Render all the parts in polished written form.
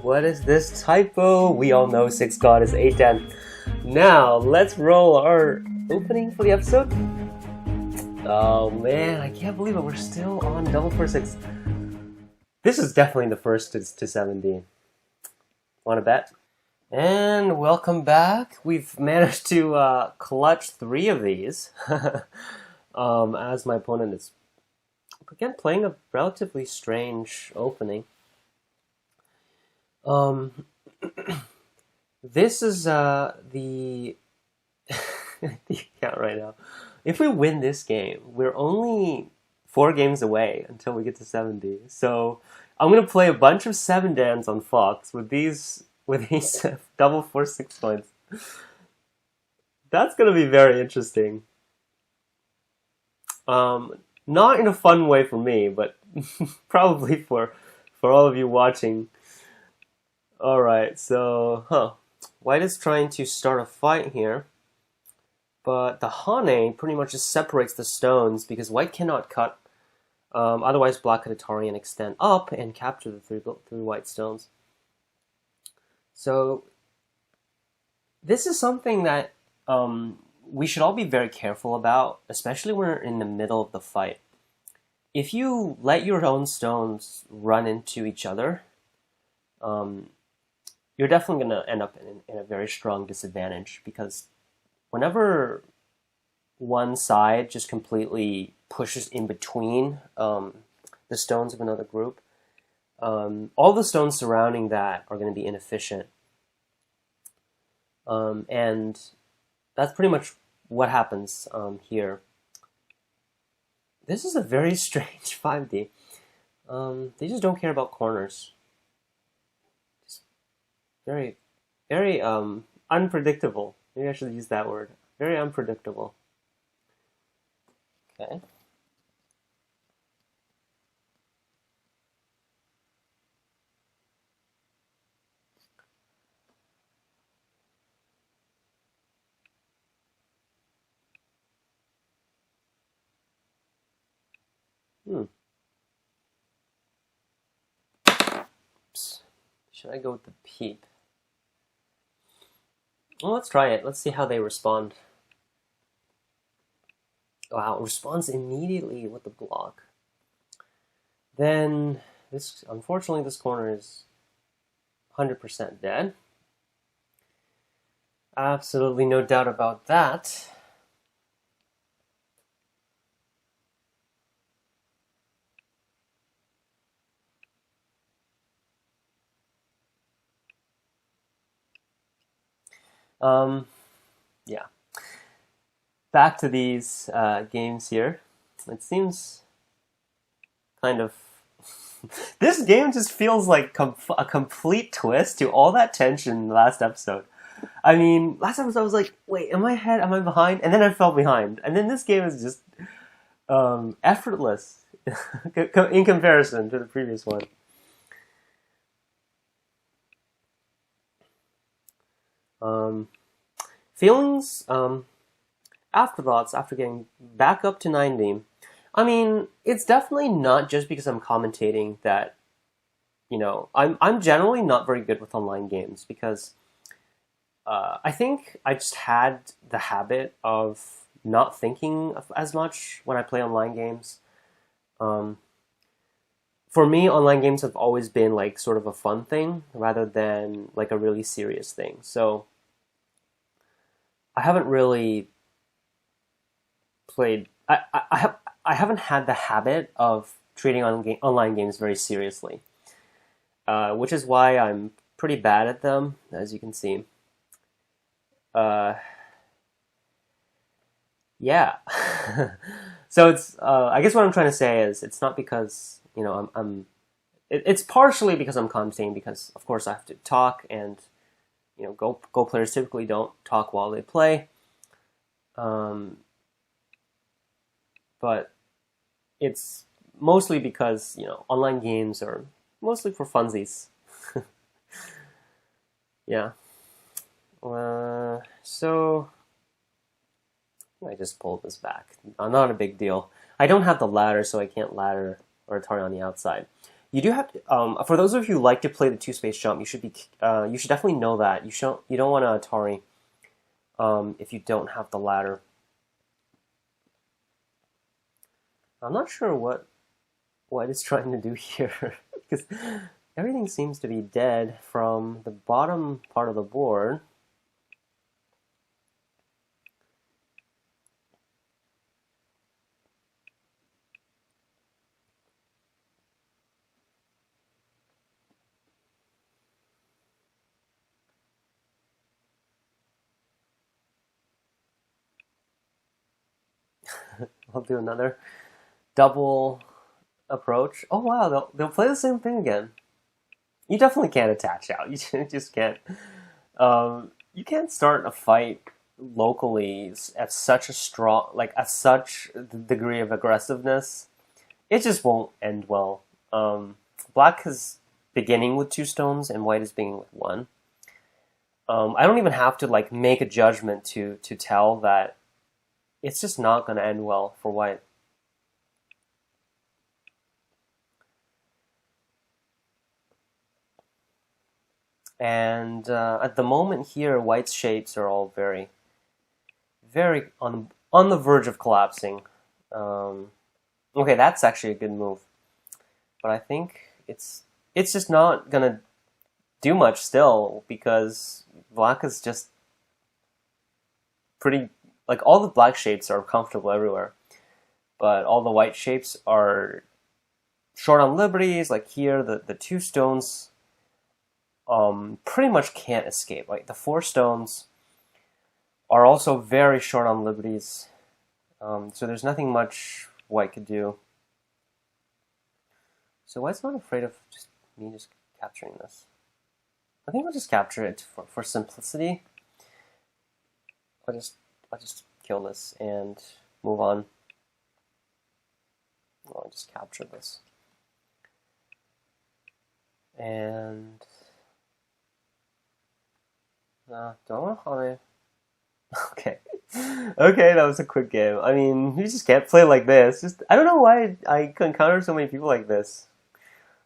What is this typo? We all know 6 God is 810. Now, let's roll our opening for the episode. Oh man, I can't believe it. We're still on double 46. This is definitely the first to 70. Want to bet? And welcome back. We've managed to clutch 3 of these. As my opponent is, again, playing a relatively strange opening. This is the account right now. If we win this game, we're only 4 games away until we get to 70. So I'm gonna play a bunch of 7-dans on Fox with these double 4-6 points. That's gonna be very interesting. Not in a fun way for me, but probably for all of you watching. Alright, so, White is trying to start a fight here, but the Hane pretty much just separates the stones because White cannot cut, otherwise Black could Atari and extend up and capture the 3 white stones. So, this is something that we should all be very careful about, especially when we're in the middle of the fight. If you let your own stones run into each other, you're definitely going to end up in a very strong disadvantage because whenever one side just completely pushes in between the stones of another group, all the stones surrounding that are going to be inefficient. And that's pretty much what happens here. This is a very strange 5D. They just don't care about corners. Very, very unpredictable. Maybe I should use that word. Very unpredictable. Okay. Should I go with the peep? Well, let's try it. Let's see how they respond. Wow, responds immediately with the block. Then, unfortunately, this corner is 100% dead. Absolutely no doubt about that. Yeah. Back to these games here. It seems kind of... This game just feels like a complete twist to all that tension in the last episode. I mean, last episode I was like, wait, am I ahead? Am I behind? And then I fell behind. And then this game is just effortless in comparison to the previous one. Feelings, afterthoughts after getting back up to 90. I mean, it's definitely not just because I'm commentating that, you know, I'm generally not very good with online games because I think I just had the habit of not thinking as much when I play online games. For me, online games have always been like sort of a fun thing rather than like a really serious thing. So I haven't really played. I haven't had the habit of treating online games very seriously, which is why I'm pretty bad at them, as you can see. Yeah. So it's. I guess what I'm trying to say is it's not because it's partially because I'm commentating because of course I have to talk and. Go players typically don't talk while they play. But it's mostly because, online games are mostly for funsies. Yeah. So I just pulled this back. Not a big deal. I don't have the ladder, so I can't ladder or Atari on the outside. You do have to, for those of you who like to play the two-space jump, you should definitely know that you don't want to Atari if you don't have the ladder. I'm not sure what it's trying to do here because everything seems to be dead from the bottom part of the board. I'll do another double approach. Oh wow, they'll play the same thing again. You definitely can't attach out. You just can't. You can't start a fight locally at such a strong, like at such degree of aggressiveness. It just won't end well. Black is beginning with 2 stones, and white is beginning with 1. I don't even have to like make a judgment to tell that it's just not going to end well for white. And at the moment here, white's shapes are all very, very on the verge of collapsing. Okay, that's actually a good move, but I think it's just not gonna do much still because black is just pretty, like all the black shapes are comfortable everywhere, but all the white shapes are short on liberties. Like here, the 2 stones pretty much can't escape. Like the 4 stones are also very short on liberties, so there's nothing much white could do. So white's not afraid of me just capturing this. I think I'll just capture it for simplicity. I'll just kill this and move on. I'll just capture this. And don't want to harm it. Okay. Okay, that was a quick game. I mean, you just can't play like this. I don't know why I encounter so many people like this.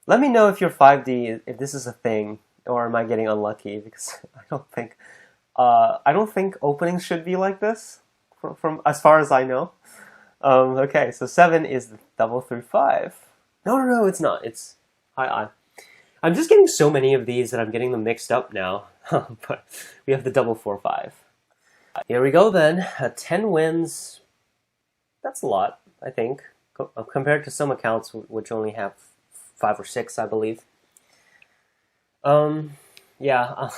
Let me know if you're 5D, if this is a thing, or am I getting unlucky? Because I don't think openings should be like this, from as far as I know. Okay, so 7 is the double through 5. No, it's not. It's I. I'm just getting so many of these that I'm getting them mixed up now. But we have the double 4-5. Here we go then. 10 wins. That's a lot, I think, compared to some accounts which only have 5 or 6, I believe. Yeah.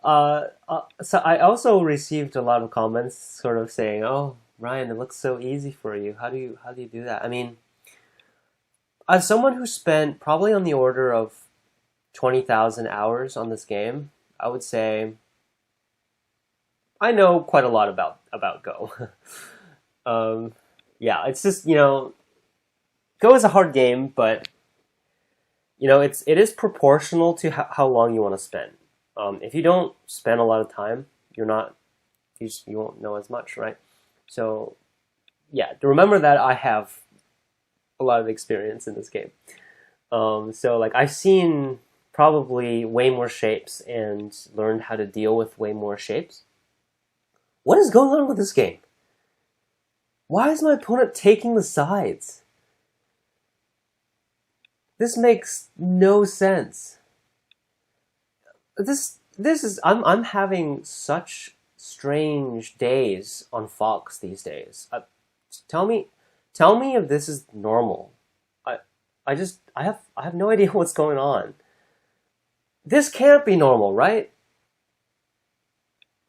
So I also received a lot of comments, sort of saying, "Oh, Ryan, it looks so easy for you. How do you do that?" I mean, as someone who spent probably on the order of 20,000 hours on this game, I would say I know quite a lot about Go. Yeah, it's just, Go is a hard game, but it is proportional to how long you want to spend. If you don't spend a lot of time, you won't know as much, right? So, yeah, remember that I have a lot of experience in this game. So, like, I've seen probably way more shapes and learned how to deal with way more shapes. What is going on with this game? Why is my opponent taking the sides? This makes no sense. This is I'm having such strange days on Fox these days. Tell me if this is normal. I have no idea what's going on. This can't be normal, right?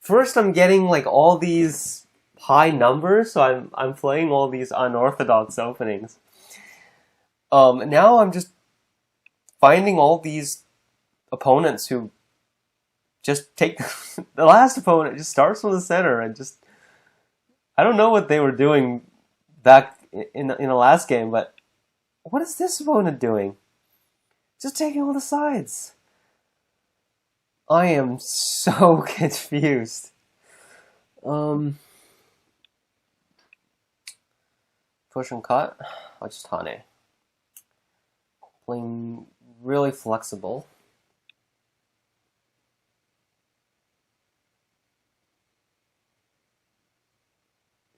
First, I'm getting like all these high numbers, so I'm playing all these unorthodox openings. Now I'm just finding all these opponents who just take the last opponent just starts from the center and just I don't know what they were doing back in the last game, but what is this opponent doing? Just taking all the sides. I am so confused. Um, push and cut. I'll just Hane. Playing really flexible.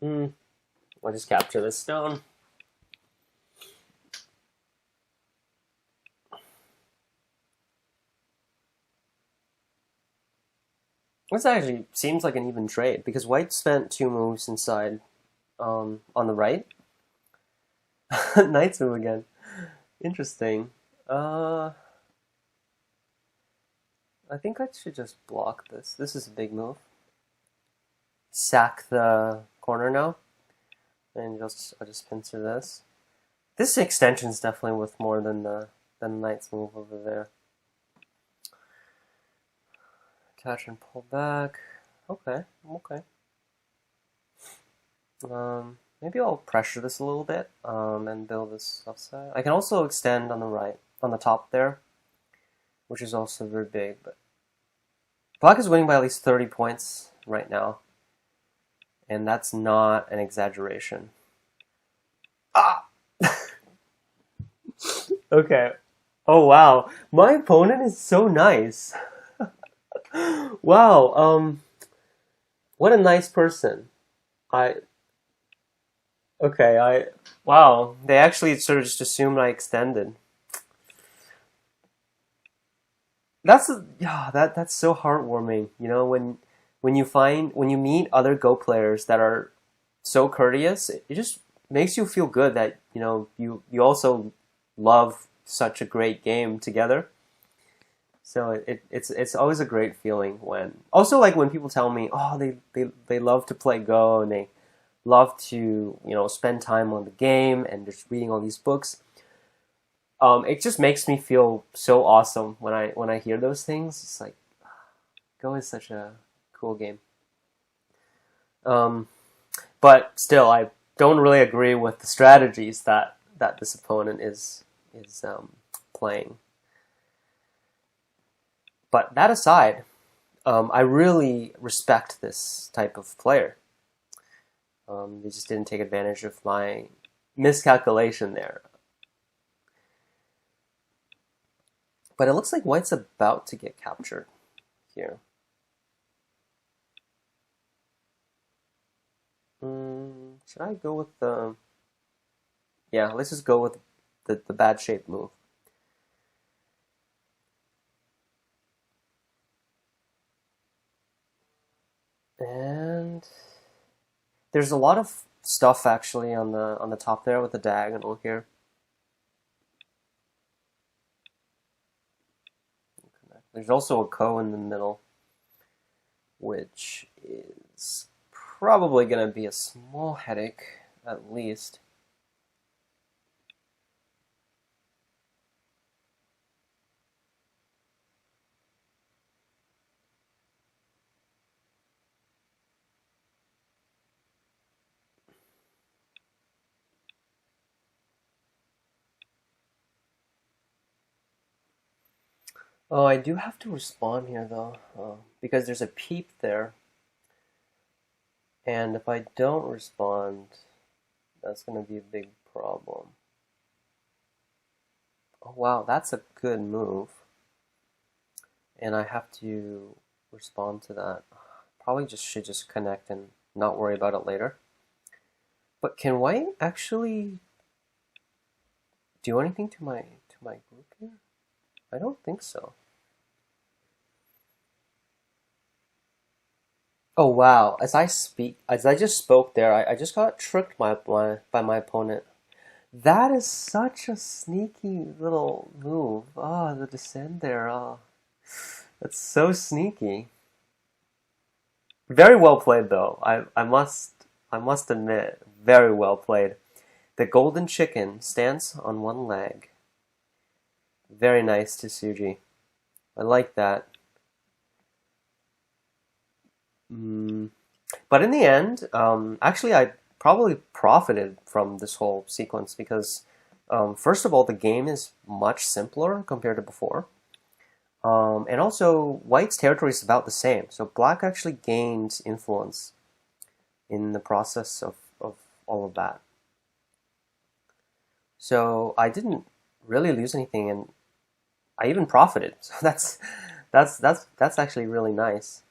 I'll just capture this stone. This actually seems like an even trade because white spent 2 moves inside on the right. Knight's move again. Interesting. I think I should just block this. This is a big move. Sack the corner now, and I'll just pincer this. This extension is definitely worth more than the knight's move over there. Catch and pull back. Okay, okay. Maybe I'll pressure this a little bit and build this upside. I can also extend on the right, on the top there, which is also very big. But black is winning by at least 30 points right now, and that's not an exaggeration. Ah! Okay. Oh wow, my opponent is so nice. Wow. What a nice person. I Okay, wow, they actually sort of just assumed I extended. Yeah, that's so heartwarming, you know, when you meet other Go players that are so courteous, it just makes you feel good that, you know, you also love such a great game together. So it's always a great feeling when also like when people tell me, oh, they love to play Go and they love to, you know, spend time on the game and just reading all these books. It just makes me feel so awesome when I hear those things. It's like Go is such a cool game. Um, but still, I don't really agree with the strategies that this opponent is playing. But that aside, I really respect this type of player. They just didn't take advantage of my miscalculation there. But it looks like white's about to get captured here. Should I go with the... Yeah, let's just go with the bad shape move. And there's a lot of stuff actually on the top there with the diagonal here. There's also a ko in the middle, which is probably going to be a small headache, at least. Oh, I do have to respond here, though, because there's a peep there. And if I don't respond, that's going to be a big problem. Oh, wow, that's a good move. And I have to respond to that. Probably should just connect and not worry about it later. But can white actually do anything to my group here? I don't think so. Oh wow! As I just spoke there, I just got tricked by my opponent. That is such a sneaky little move. Oh, the descent there. Oh, that's so sneaky. Very well played, though. I must admit, very well played. The golden chicken stands on one leg. Very nice to Suji. I like that. But in the end, actually, I probably profited from this whole sequence because, first of all, the game is much simpler compared to before. And also, white's territory is about the same. So black actually gained influence in the process of all of that. So I didn't really lose anything, and I even profited. So that's actually really nice.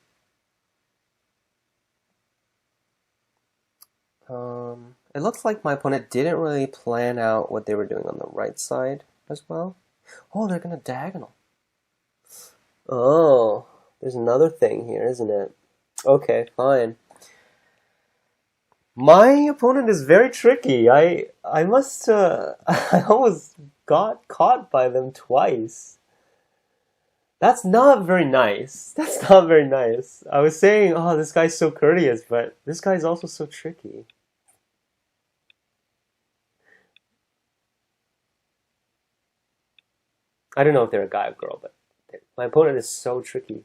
It looks like my opponent didn't really plan out what they were doing on the right side as well. Oh, they're gonna diagonal. Oh, there's another thing here, isn't it? Okay, fine. My opponent is very tricky. I must I almost got caught by them twice. That's not very nice. That's not very nice. I was saying, oh, this guy's so courteous, but this guy's also so tricky. I don't know if they're a guy or girl, but my opponent is so tricky.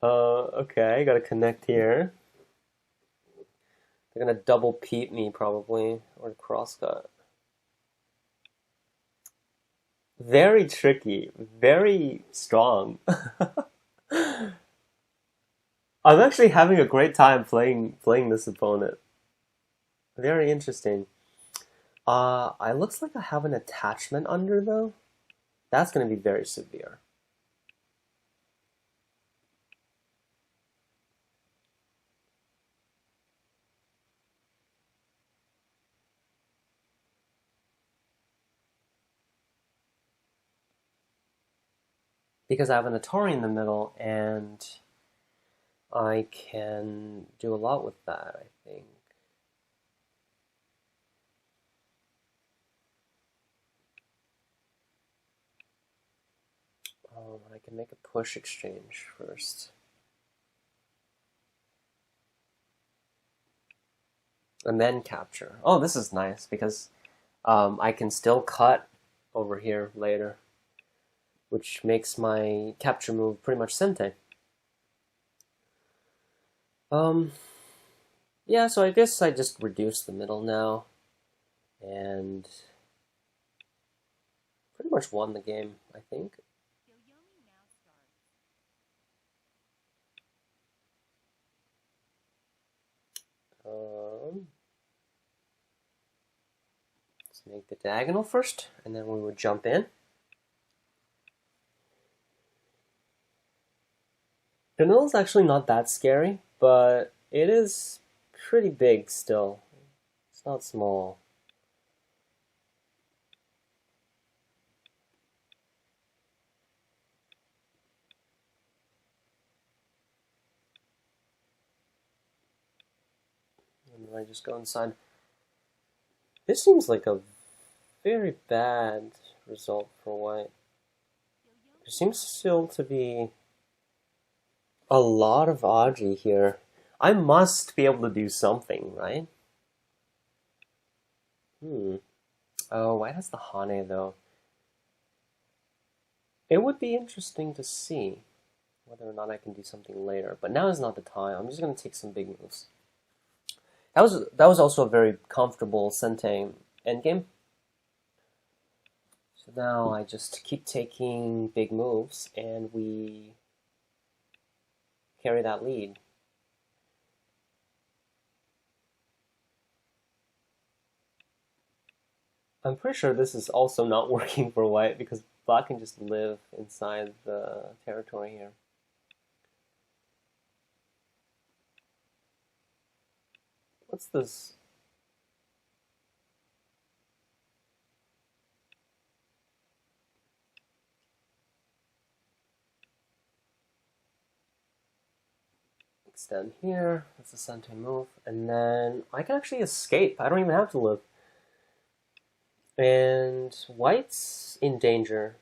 Okay, gotta connect here. They're gonna double peep me probably, or crosscut. Very tricky, very strong. I'm actually having a great time playing this opponent. Very interesting. It looks like I have an attachment under though. That's gonna be very severe. Because I have an Atari in the middle and I can do a lot with that, I think. I can make a push exchange first. And then capture. Oh, this is nice because I can still cut over here later, which makes my capture move pretty much sente. Um, yeah, so I guess I just reduce the middle now, and pretty much won the game, I think. Um, let's make the diagonal first, and then we would jump in. The middle is actually not that scary, but it is pretty big still. It's not small. And then I just go inside. This seems like a very bad result for white. There seems still to be a lot of Aji here. I must be able to do something, right? Oh, white has the Hane though. It would be interesting to see whether or not I can do something later, but now is not the time. I'm just gonna take some big moves. That was also a very comfortable Sente endgame. So now I just keep taking big moves and we carry that lead. I'm pretty sure this is also not working for white because black can just live inside the territory here. What's this? Extend here. That's a Sente move. And then I can actually escape. I don't even have to live. And white's in danger.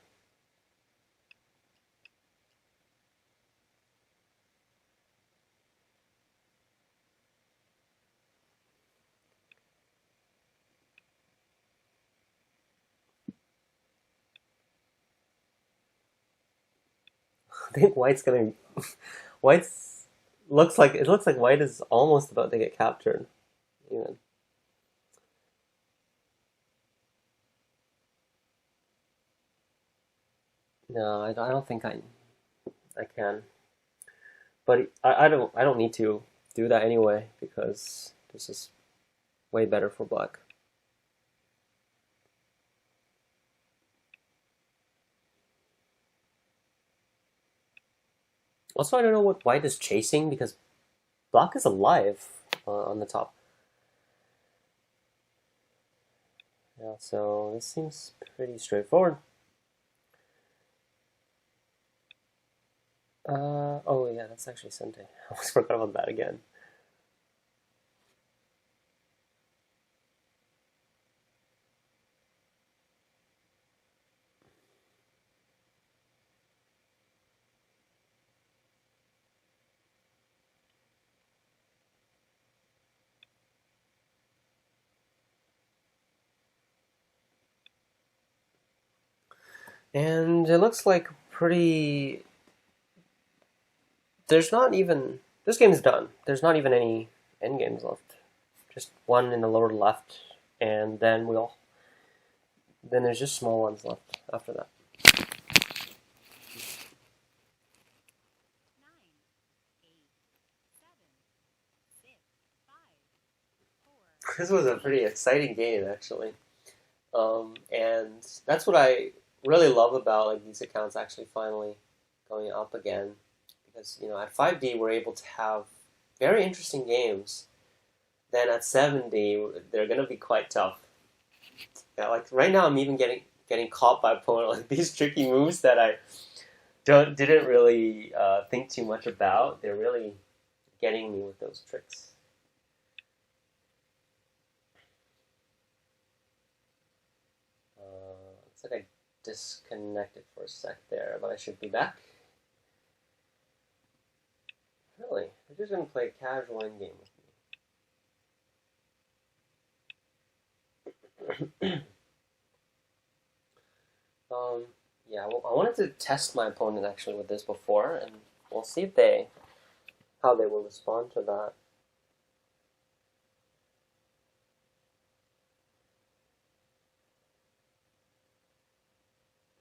I think white's gonna. White's looks like white is almost about to get captured. Even. No, I don't think I can. But I don't need to. do that anyway because this is way better for black. Also, I don't know what white is chasing because black is alive on the top. Yeah, so this seems pretty straightforward. Oh yeah, that's actually Sunday. I almost forgot about that again. And it looks like pretty. There's not even. This game is done. There's not even any end games left. Just one in the lower left, and then we'll. Then there's just small ones left after that. This was a pretty exciting game, actually, and that's what I really love about like these accounts actually finally going up again, because at 5D we're able to have very interesting games. Then at 7D they're gonna be quite tough. Yeah, like right now I'm even getting caught by opponent like these tricky moves that I didn't really think too much about. They're really getting me with those tricks. Looks like I disconnected for a sec there, but I should be back. Really? They're just going to play a casual endgame with me. Yeah, well, I wanted to test my opponent actually with this before, and we'll see if how they will respond to that.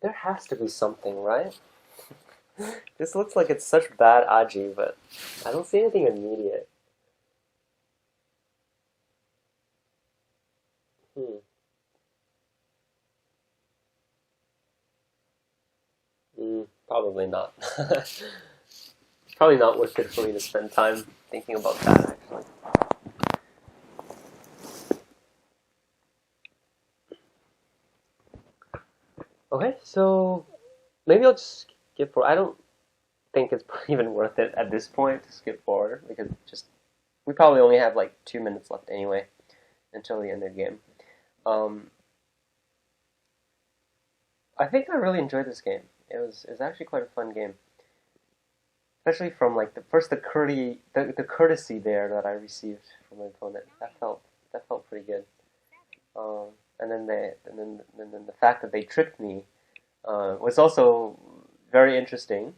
There has to be something, right? This looks like it's such bad aji, but I don't see anything immediate. Hmm. Probably not. Probably not worth it for me to spend time thinking about that, actually. Okay, so maybe I'll just skip forward. I don't think it's even worth it at this point to skip forward because we probably only have like 2 minutes left anyway until the end of the game. I think I really enjoyed this game. It was actually quite a fun game, especially from like the courtesy there that I received from my opponent. That felt pretty good. Um, and then the fact that they tricked me was also very interesting.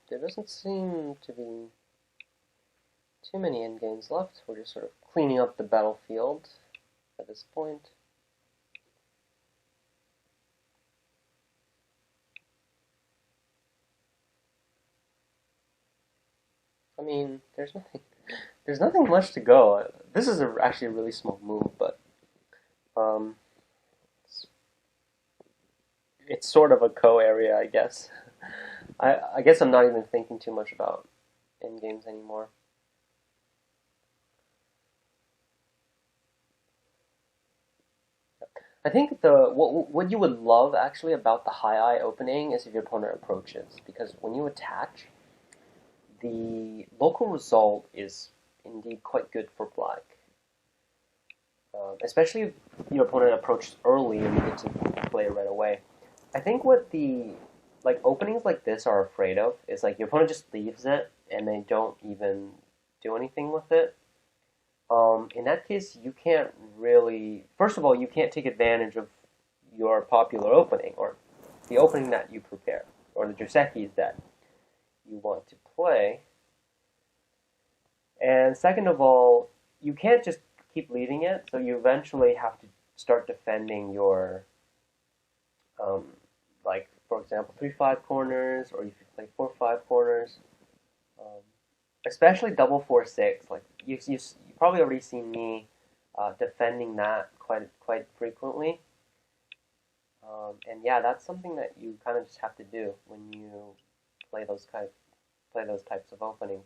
There doesn't seem to be too many endgames left. We're just sort of cleaning up the battlefield at this point. I mean, there's nothing much to go. This is actually a really small move, but um, it's sort of a area, I guess. I guess I'm not even thinking too much about end games anymore. I think what you would love actually about the high eye opening is if your opponent approaches, because when you attach, the local result is indeed quite good for black. Especially if your opponent approaches early and you get to play it right away. I think what the openings like this are afraid of is like your opponent just leaves it and they don't even do anything with it. In that case, you can't really. First of all, you can't take advantage of your popular opening or the opening that you prepare, or the Josekis that you want to play. And second of all, you can't just keep leaving it, so you eventually have to start defending your, um, like, for example, 3-5 corners, or if you play 4-5 corners, um, especially double 4-6. Like, you probably already seen me defending that quite frequently. And yeah, that's something that you kind of just have to do when you play play those types of openings.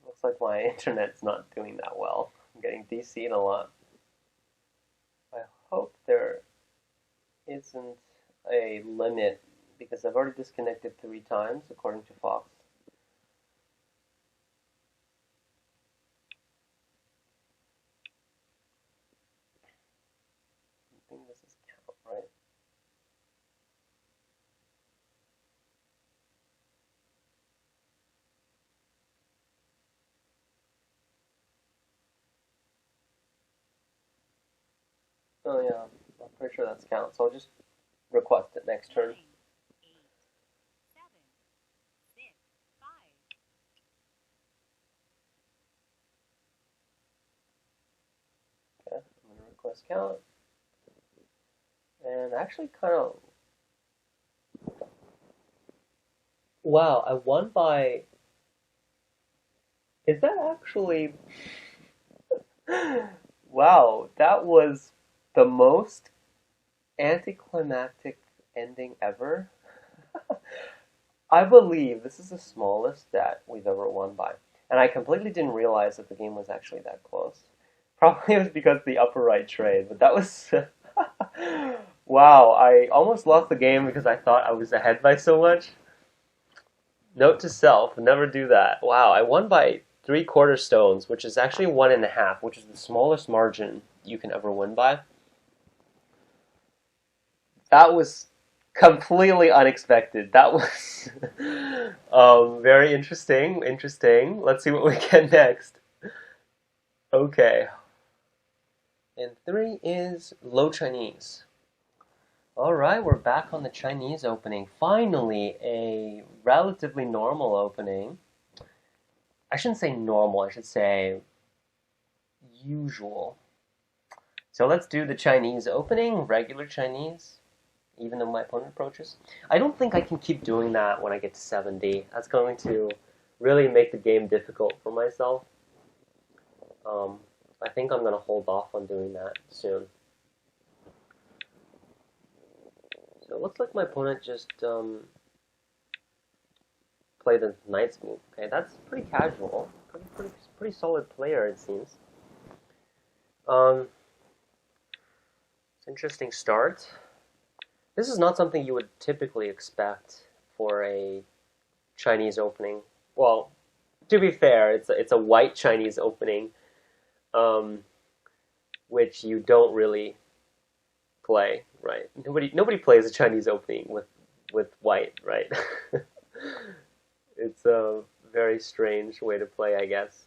Looks like my internet's not doing that well. I'm getting DC'd a lot. I hope there isn't a limit because I've already disconnected 3 times according to Fox. I think this is count, right? Oh yeah, I'm pretty sure that's count. So I'll just request it next turn. Okay, I'm gonna request count. And actually kind of wow, I won by is that actually wow, that was the most anticlimactic ending ever. I believe this is the smallest that we've ever won by. And I completely didn't realize that the game was actually that close. Probably it was because of the upper right trade, but that was wow, I almost lost the game because I thought I was ahead by so much. Note to self, never do that. Wow, I won by 3/4 stones, which is actually 1.5, which is the smallest margin you can ever win by. That was completely unexpected. That was very interesting. Interesting. Let's see what we get next. Okay. And 3 is low Chinese. All right, we're back on the Chinese opening. Finally, a relatively normal opening. I shouldn't say normal, I should say usual. So let's do the Chinese opening, regular Chinese, even though my opponent approaches. I don't think I can keep doing that when I get to 70. That's going to really make the game difficult for myself. I think I'm going to hold off on doing that soon. So it looks like my opponent just played the knight's move. Okay, that's pretty casual. Pretty solid player, it seems. It's an interesting start. This is not something you would typically expect for a Chinese opening. Well, to be fair, it's a white Chinese opening, which you don't really play, right? Nobody plays a Chinese opening with white, right? It's a very strange way to play, I guess.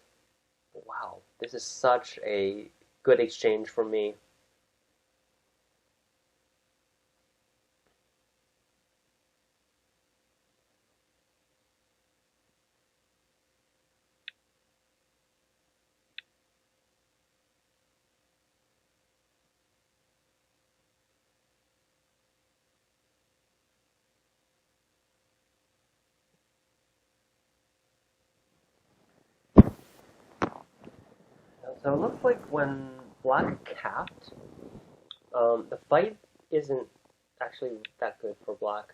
Wow, this is such a good exchange for me. So it looks like when black capped, the fight isn't actually that good for black.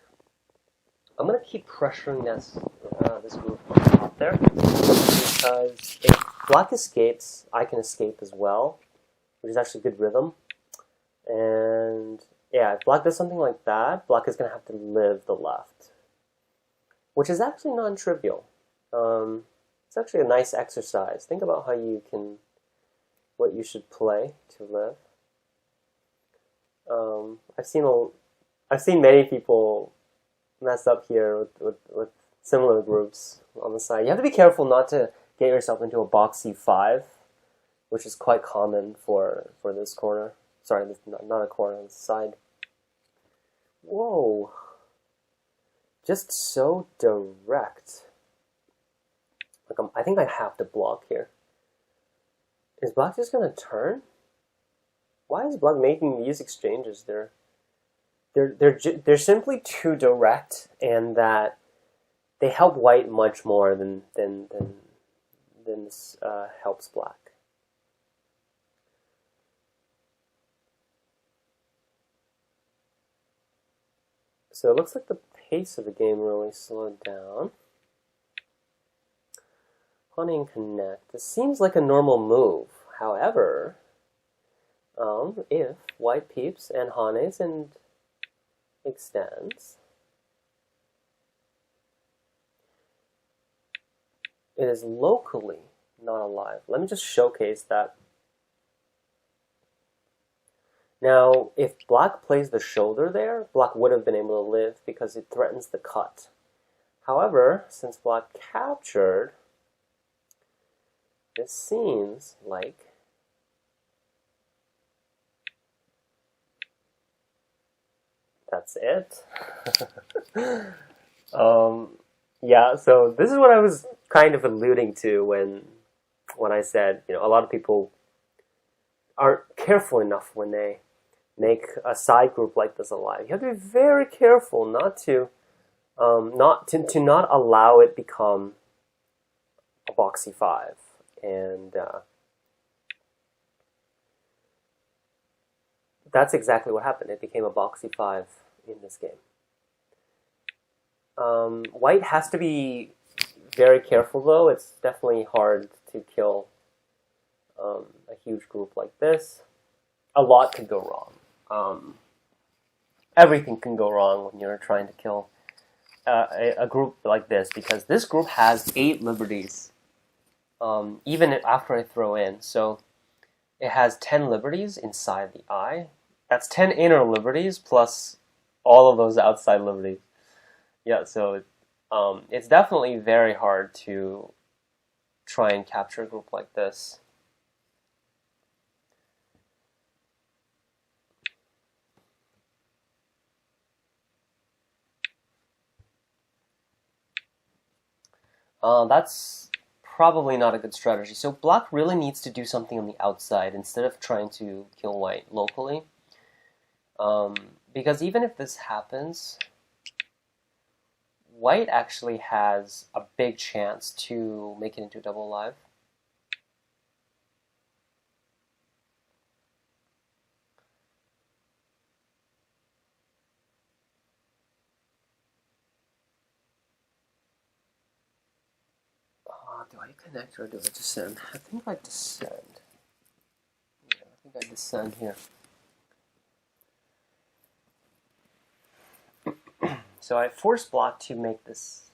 I'm gonna keep pressuring this move on top there because if black escapes, I can escape as well, which is actually good rhythm. And yeah, if black does something like that, black is gonna have to live the left, which is actually non-trivial. It's actually a nice exercise. Think about how you can, what you should play to live. I've seen many people mess up here with similar groups on the side. You have to be careful not to get yourself into a boxy 5, which is quite common for this corner. Sorry, this, not a corner, on the side. Whoa. Just so direct. Like I think I have to block here. Is black just gonna turn? Why is black making these exchanges? They're simply too direct, and that they help white much more than this helps black. So it looks like the pace of the game really slowed down. Honey and connect. This seems like a normal move. However, if white peeps and hanes and extends, it is locally not alive. Let me just showcase that. Now, if black plays the shoulder there, black would have been able to live because it threatens the cut. However, since black captured, it seems like that's it. Yeah, so this is what I was kind of alluding to when I said, a lot of people aren't careful enough when they make a side group like this alive. You have to be very careful to not allow it become a boxy 5. And that's exactly what happened. It became a boxy 5 in this game. White has to be very careful, though. It's definitely hard to kill a huge group like this. A lot could go wrong. Everything can go wrong when you're trying to kill a group like this, because this group has 8 liberties, even after I throw in. So it has 10 liberties inside the eye. That's 10 inner liberties plus all of those outside liberties. Yeah, so it's definitely very hard to try and capture a group like this. That's probably not a good strategy. So black really needs to do something on the outside instead of trying to kill white locally. Because even if this happens, white actually has a big chance to make it into double alive. Do I connect or do I descend? I think I descend. Yeah, I think I descend here. So I force block to make this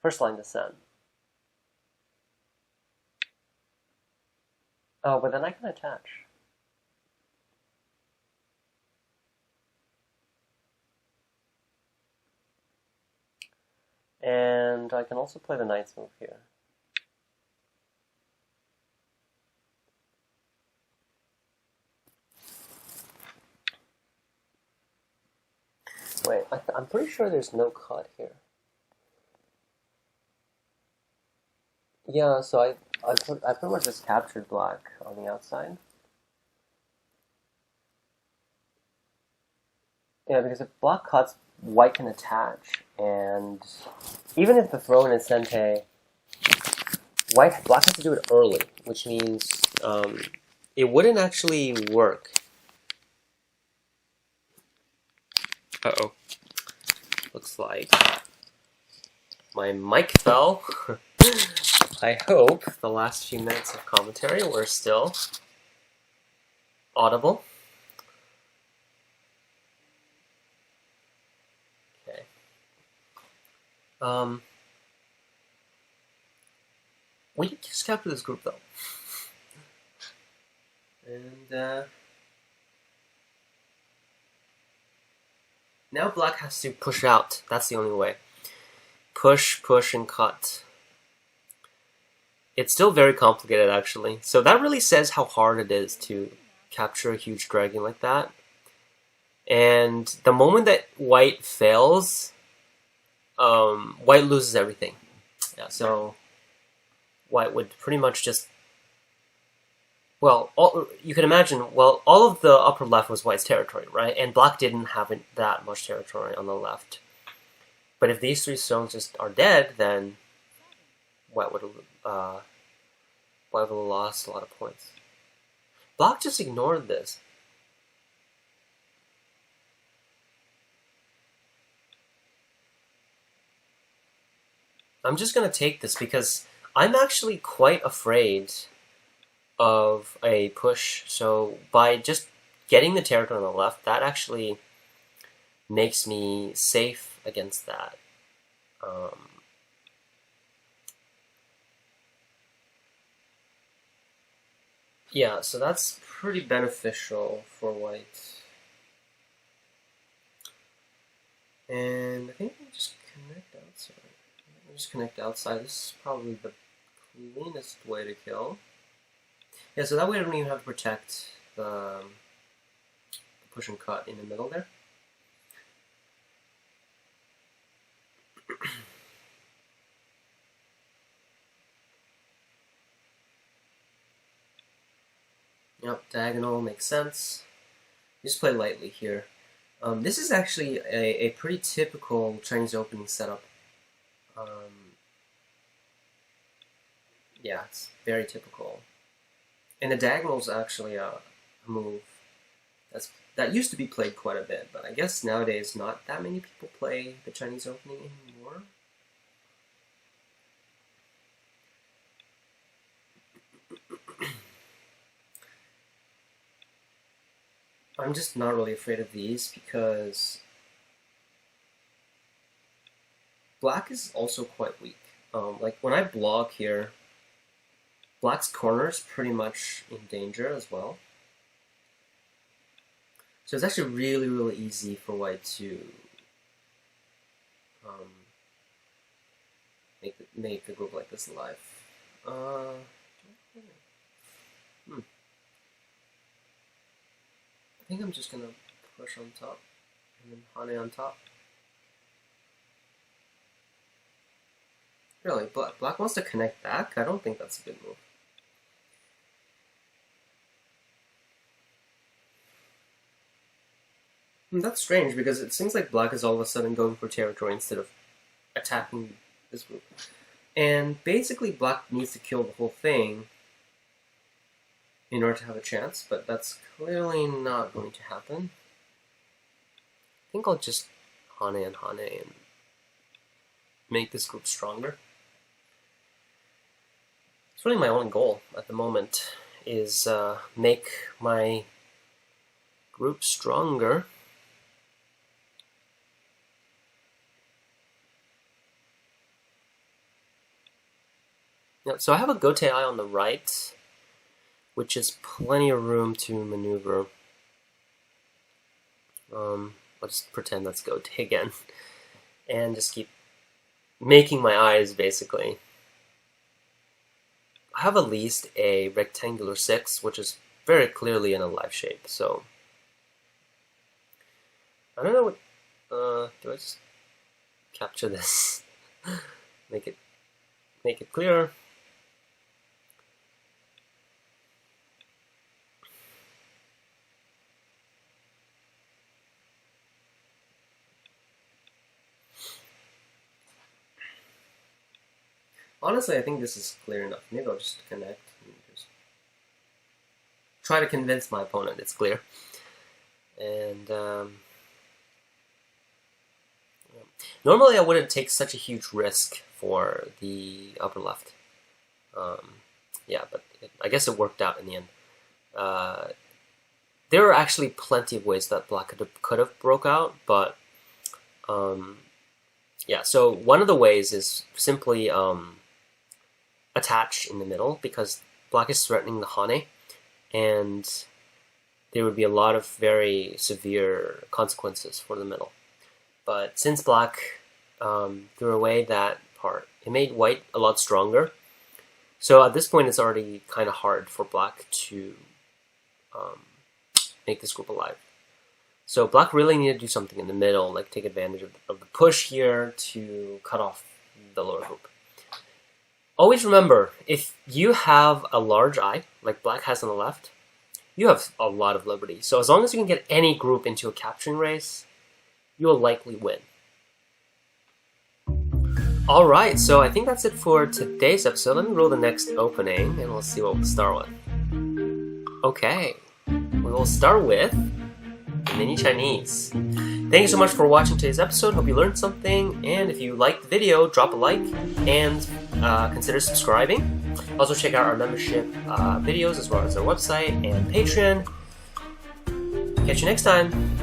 first line descend. Oh, but then I can attach. And I can also play the knight's move here. Wait, I'm pretty sure there's no cut here. Yeah, so I pretty much just captured black on the outside. Yeah, because if black cuts, white can attach, and even if the throw-in is sente, black has to do it early, which means it wouldn't actually work. Uh-oh. Looks like my mic fell. I hope the last few minutes of commentary were still audible. Okay. We can just capture this group, though. And Now black has to push out. That's the only way. Push, push, and cut. It's still very complicated, actually. So that really says how hard it is to capture a huge dragon like that. And the moment that white fails, white loses everything. Yeah, so white would pretty much just... Well, you can imagine, well, all of the upper left was white's territory, right? And black didn't have that much territory on the left. But if these 3 stones just are dead, then white would have lost a lot of points. Black just ignored this. I'm just going to take this because I'm actually quite afraid of a push. So by just getting the territory on the left, that actually makes me safe against that. Yeah, so that's pretty beneficial for white. And I think we'll just connect outside. We'll just connect outside. This is probably the cleanest way to kill. Yeah, so that way I don't even have to protect the push and cut in the middle there. Yep, diagonal makes sense. Just play lightly here. This is actually a pretty typical Chinese opening setup. Yeah, it's very typical. And the diagonal is actually a move that used to be played quite a bit, but I guess nowadays not that many people play the Chinese opening anymore. I'm just not really afraid of these because black is also quite weak. Like when I block here, black's corner is pretty much in danger as well. So it's actually really, really easy for white to make the group like this alive. I think I'm just gonna push on top and then Hane on top. Really, black wants to connect back? I don't think that's a good move. That's strange because it seems like black is all of a sudden going for territory instead of attacking this group. And basically black needs to kill the whole thing in order to have a chance, but that's clearly not going to happen. I think I'll just Hane and make this group stronger. It's really my only goal at the moment, is make my group stronger. So I have a Gote Eye on the right, which is plenty of room to maneuver. I'll just pretend that's Gote again, and just keep making my eyes, basically. I have at least a rectangular 6, which is very clearly in a live shape, so... I don't know what... do I just capture this? make it clearer. Honestly, I think this is clear enough. Maybe I'll just connect and just try to convince my opponent it's clear. And normally I wouldn't take such a huge risk for the upper left. Yeah, but I guess it worked out in the end. There are actually plenty of ways that black could have broke out, but yeah, so one of the ways is simply attach in the middle, because black is threatening the Hane, and there would be a lot of very severe consequences for the middle. but since black threw away that part, it made white a lot stronger. So at this point, it's already kind of hard for black to make this group alive. So black really needed to do something in the middle, like take advantage of the push here to cut off the lower group. Always remember, if you have a large eye, like black has on the left, you have a lot of liberty. So as long as you can get any group into a capturing race, you will likely win. Alright, so I think that's it for today's episode. Let me roll the next opening, and we'll see what we'll start with. Okay, we will start with Mini Chinese. Thank you so much for watching today's episode. Hope you learned something, and if you liked the video, drop a like and consider subscribing. Also check out our membership videos as well as our website and Patreon. Catch you next time.